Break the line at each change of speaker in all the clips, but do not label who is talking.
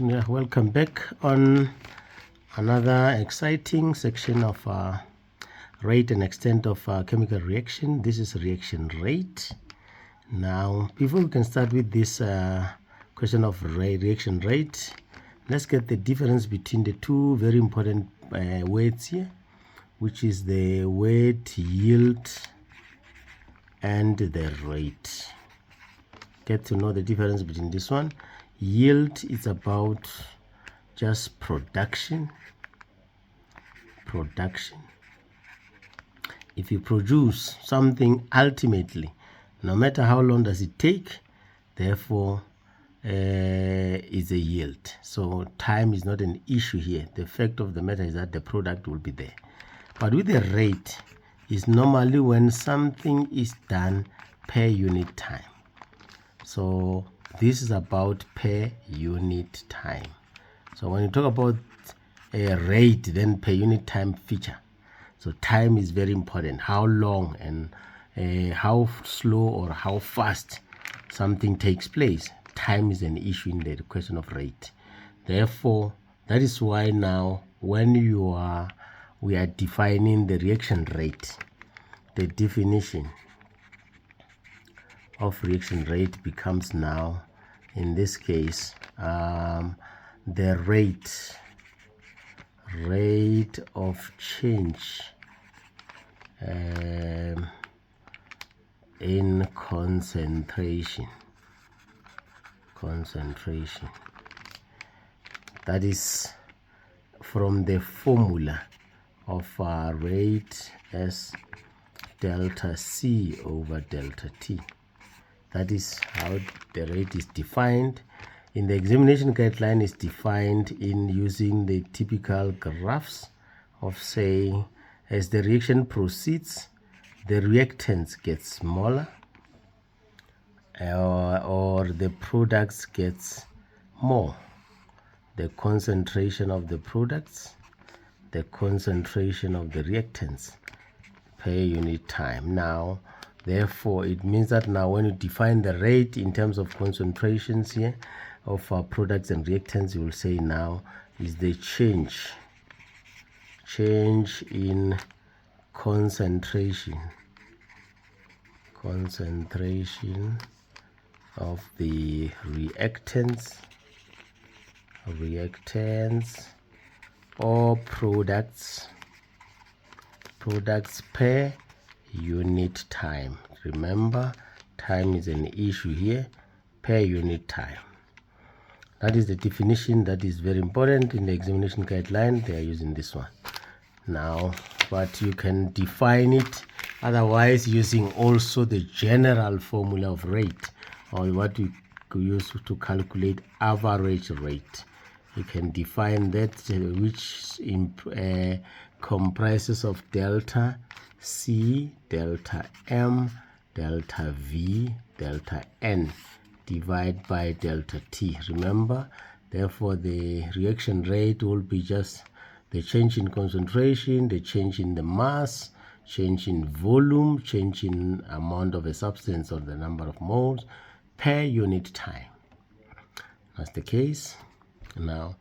Yeah, welcome back on another exciting section of rate and extent of chemical reaction. This is reaction rate. Now, before we can start with this question of reaction rate, let's get the difference between the two very important words here, which is the word yield and the rate. Get to know the difference between this one. Yield is about just production. If you produce something, ultimately, no matter how long does it take, therefore is a yield. So time is not an issue here. The fact of the matter is that the product will be there. But with the rate, is normally when something is done per unit time. So this is about per unit time. So when you talk about a rate, then per unit time feature. So time is very important. How long and how slow or how fast something takes place. Time is an issue in the question of rate. Therefore, that is why now when we are defining the reaction rate, the definition of reaction rate becomes now, in this case, the rate of change in concentration. That is from the formula of rate as delta C over delta T. That is how the rate is defined. In the examination guideline, is defined in using the typical graphs of saying, as the reaction proceeds, the reactants get smaller or the products gets more. The concentration of the products, the concentration of the reactants per unit time. Now, therefore, it means that now when you define the rate in terms of concentrations here of products and reactants, you will say now is the change in concentration of the reactants or products per unit time. Remember, time is an issue here, per unit time. That is the definition that is very important in the examination guideline. They are using this one now, but you can define it otherwise using also the general formula of rate, or what we use to calculate average rate. You can define that, which comprises of delta C, delta M, delta V, delta N, divided by delta T. Remember, therefore the reaction rate will be just the change in concentration, the change in the mass, change in volume, change in amount of a substance or the number of moles per unit time. That's the case. Now,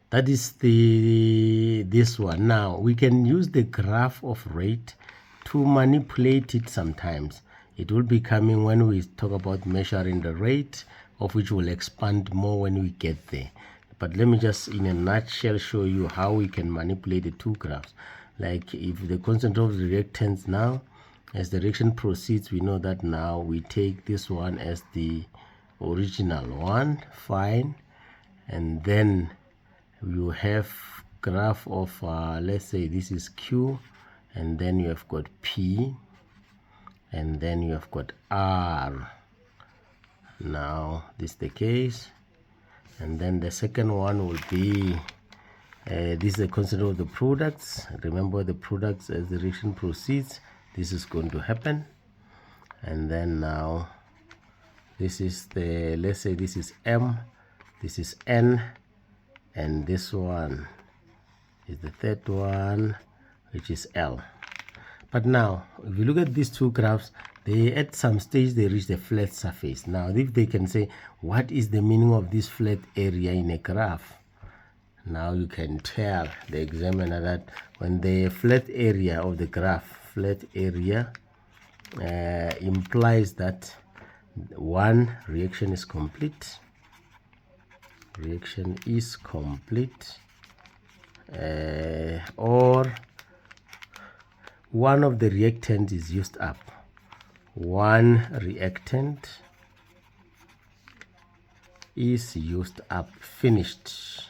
that is this one. Now, we can use the graph of rate to manipulate it sometimes. It will be coming when we talk about measuring the rate, of which we'll expand more when we get there. But let me just in a nutshell show you how we can manipulate the two graphs. Like if the concentration of the reactants now, as the reaction proceeds, we know that now we take this one as the original one, fine, and then you have graph of let's say this is Q, and then you have got P, and then you have got R. Now this is the case, and then the second one will be this is the concentration of the products. Remember the products, as the reaction proceeds, this is going to happen. And then now this is the, let's say this is M, this is N, and this one is the third one, which is L. But now if you look at these two graphs, they at some stage they reach the flat surface. Now if they can say what is the meaning of this flat area in a graph, now you can tell the examiner that when the flat area of the graph, flat area implies that one, reaction is complete, or one of the reactant is used up. One reactant is used up, finished.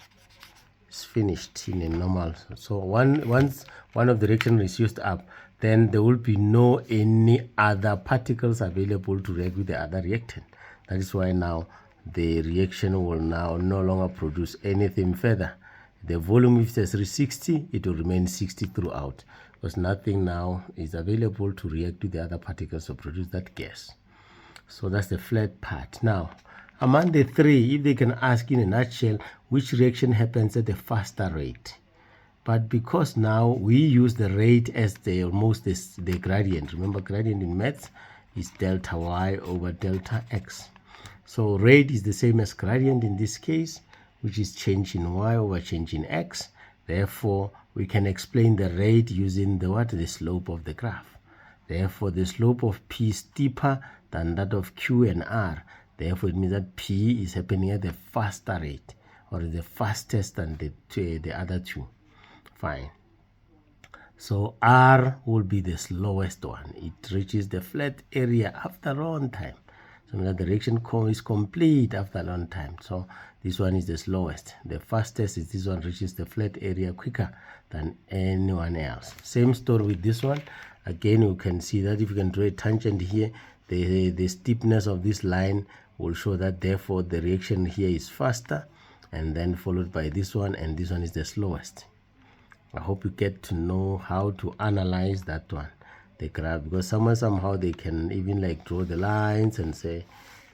It's finished in a normal. So once one of the reactant is used up, then there will be no any other particles available to react with the other reactant. That is why now the reaction will now no longer produce anything further. The volume, if it says 60, it will remain 60 throughout, because nothing now is available to react with the other particles to produce that gas. So that's the flat part. Now, among the three, if they can ask in a nutshell which reaction happens at a faster rate, but because now we use the rate as the gradient. Remember, gradient in maths is delta y over delta x. So rate is the same as gradient in this case, which is change in y over change in x. Therefore, we can explain the rate using the slope of the graph. Therefore, the slope of P is steeper than that of Q and R. Therefore, it means that P is happening at the faster rate, or the fastest than the other two. Fine. So R will be the slowest one. It reaches the flat area after a long time. So the reaction is complete after a long time. So this one is the slowest. The fastest is this one, reaches the flat area quicker than anyone else. Same story with this one. Again, you can see that if you can draw a tangent here, the steepness of this line will show that therefore the reaction here is faster, and then followed by this one, and this one is the slowest. I hope you get to know how to analyze that one, the graph, because somehow they can even like draw the lines and say,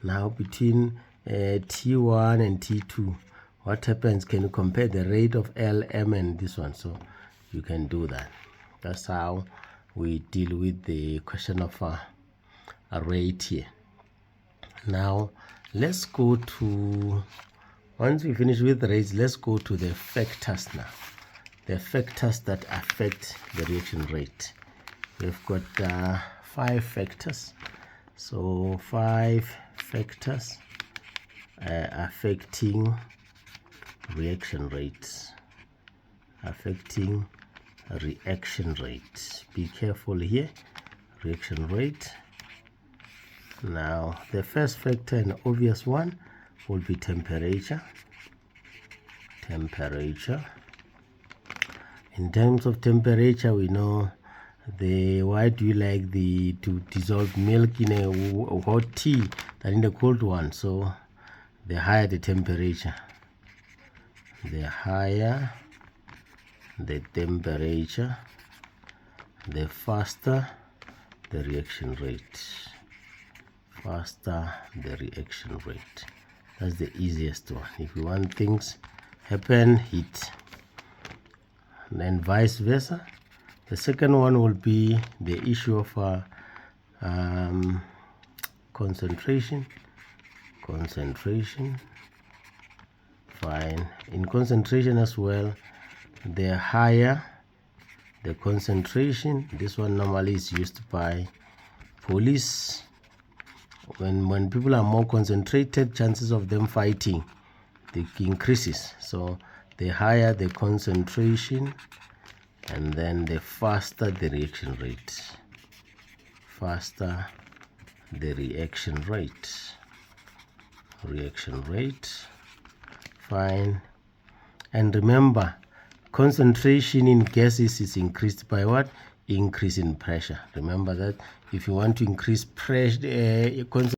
now between T1 and T2, what happens? Can you compare the rate of LM and this one? So you can do that. That's how we deal with the question of a rate here. Now let's go to, once we finish with the rates, let's go to the factors now. The factors that affect the reaction rate. We've got 5 factors. So 5 factors affecting reaction rates. Be careful here. Reaction rate. Now the first factor, an obvious one, will be temperature. In terms of temperature, we know why do you like to dissolve milk in a hot tea than in the cold one? So the higher the temperature, the faster the reaction rate. That's the easiest one. If you want things happen, heat. Then vice versa. The second one will be the issue of concentration. Fine. In concentration as well, the higher the concentration, this one normally is used by police. When people are more concentrated, chances of them fighting increases. So the higher the concentration, and then the faster the reaction rate. Fine. And remember, concentration in gases is increased by what? Increase in pressure. Remember that if you want to increase pressure,